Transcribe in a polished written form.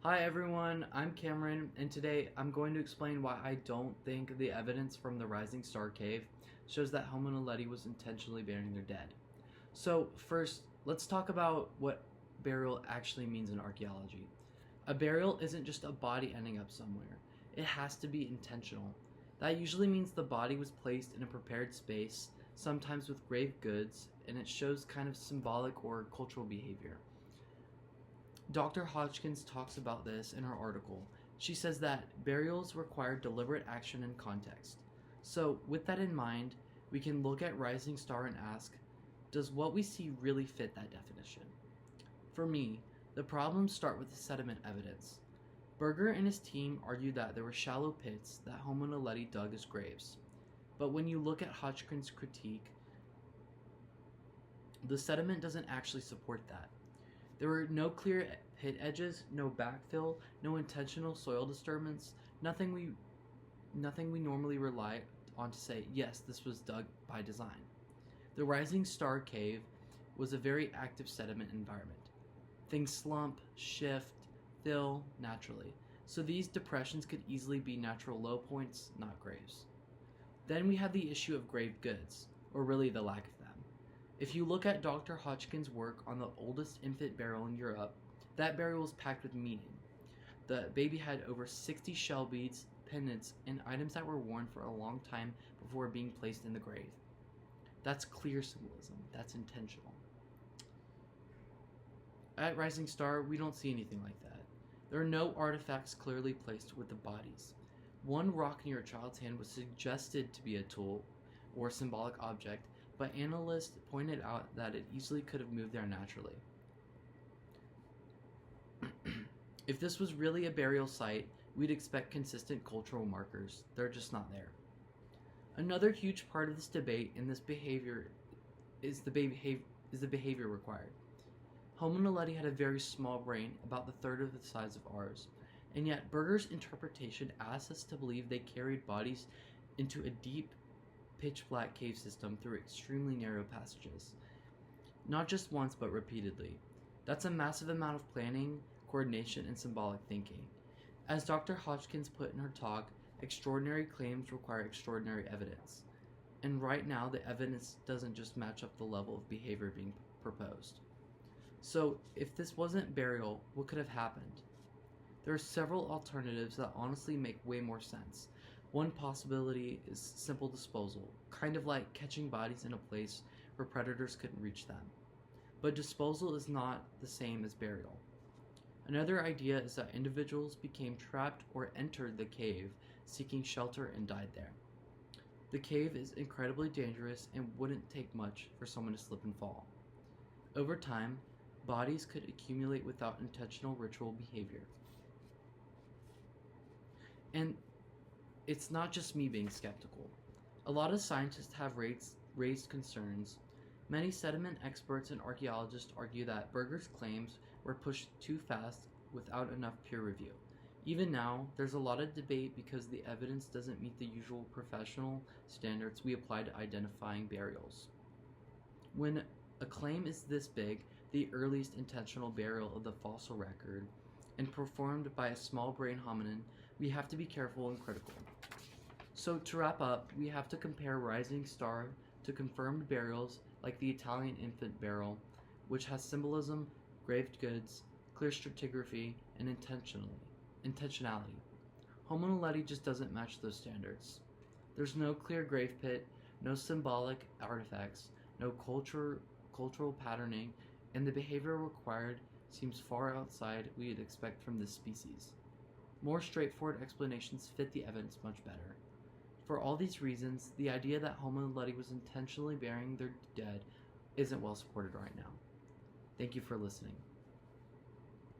Hi everyone, I'm Cameron, and today I'm going to explain why I don't think the evidence from the Rising Star Cave shows that Homo naledi was intentionally burying their dead. So first, let's talk about what burial actually means in archaeology. A burial isn't just a body ending up somewhere. It has to be intentional. That usually means the body was placed in a prepared space, sometimes with grave goods, and it shows kind of symbolic or cultural behavior. Dr. Hodgkins talks about this in her article. She says that burials require deliberate action and context. So, with that in mind, we can look at Rising Star and ask, does what we see really fit that definition? For me, the problems start with the sediment evidence. Berger and his team argue that there were shallow pits that Homo naledi dug as graves. But when you look at Hodgkins' critique, the sediment doesn't actually support that. There were no clear pit edges, no backfill, no intentional soil disturbance, nothing we normally rely on to say, yes, this was dug by design. The Rising Star Cave was a very active sediment environment. Things slump, shift, fill naturally. So these depressions could easily be natural low points, not graves. Then we have the issue of grave goods, or really the lack of them. If you look at Dr. Hodgkins' work on the oldest infant burial in Europe, that burial was packed with meaning. The baby had over 60 shell beads, pendants, and items that were worn for a long time before being placed in the grave. That's clear symbolism. That's intentional. At Rising Star, we don't see anything like that. There are no artifacts clearly placed with the bodies. One rock near a child's hand was suggested to be a tool or symbolic object, but analysts pointed out that it easily could have moved there naturally. If this was really a burial site, we'd expect consistent cultural markers. They're just not there. Another huge part of this debate and this behavior is the behavior required. Homo naledi had a very small brain, about the third of the size of ours, and yet Berger's interpretation asks us to believe they carried bodies into a deep, pitch-black cave system through extremely narrow passages. Not just once, but repeatedly. That's a massive amount of planning, coordination, and symbolic thinking. As Dr. Hodgkins put in her talk, extraordinary claims require extraordinary evidence. And right now, the evidence doesn't just match up the level of behavior being proposed. So, if this wasn't burial, what could have happened? There are several alternatives that honestly make way more sense. One possibility is simple disposal, kind of like catching bodies in a place where predators couldn't reach them. But disposal is not the same as burial. Another idea is that individuals became trapped or entered the cave seeking shelter and died there. The cave is incredibly dangerous and wouldn't take much for someone to slip and fall. Over time, bodies could accumulate without intentional ritual behavior. And it's not just me being skeptical. A lot of scientists have raised concerns. Many sediment experts and archaeologists argue that Berger's claims were pushed too fast without enough peer review. Even now, there's a lot of debate because the evidence doesn't meet the usual professional standards we apply to identifying burials. When a claim is this big, the earliest intentional burial of the fossil record, and performed by a small-brain hominin, we have to be careful and critical. So to wrap up, we have to compare Rising Star to confirmed burials like the Italian infant burial, which has symbolism, graved goods, clear stratigraphy, and intentionality. Homo naledi just doesn't match those standards. There's no clear grave pit, no symbolic artifacts, no cultural patterning, and the behavior required seems far outside we'd expect from this species. More straightforward explanations fit the evidence much better. For all these reasons, the idea that Homo naledi was intentionally burying their dead isn't well supported right now. Thank you for listening.